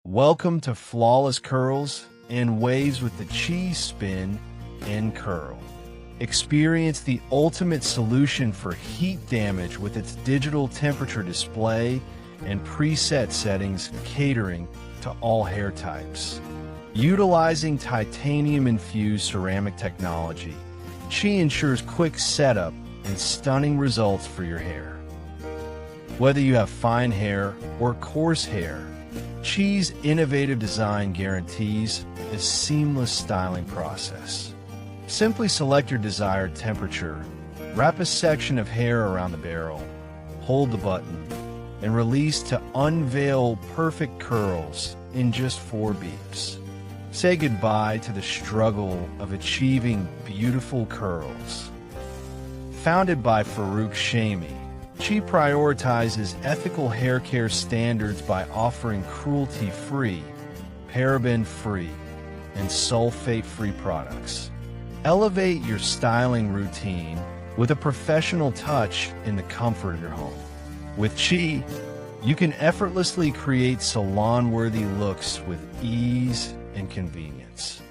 Welcome to Flawless Curls and Waves with the Cheese Spin and Curl. Experience the ultimate solution for heat damage with its digital temperature display and preset settings catering to all hair types. Utilizing titanium-infused ceramic technology, Chi ensures quick setup and stunning results for your hair. Whether you have fine hair or coarse hair, Chi's innovative design guarantees a seamless styling process. Simply select your desired temperature, wrap a section of hair around the barrel, hold the button, and release to unveil perfect curls in just 4 beeps. Say goodbye to the struggle of achieving beautiful curls. Founded by Farouk Shami, Chi prioritizes ethical hair care standards by offering cruelty-free, paraben-free, and sulfate-free products. Elevate your styling routine with a professional touch in the comfort of your home. With Chi, you can effortlessly create salon-worthy looks with ease and convenience.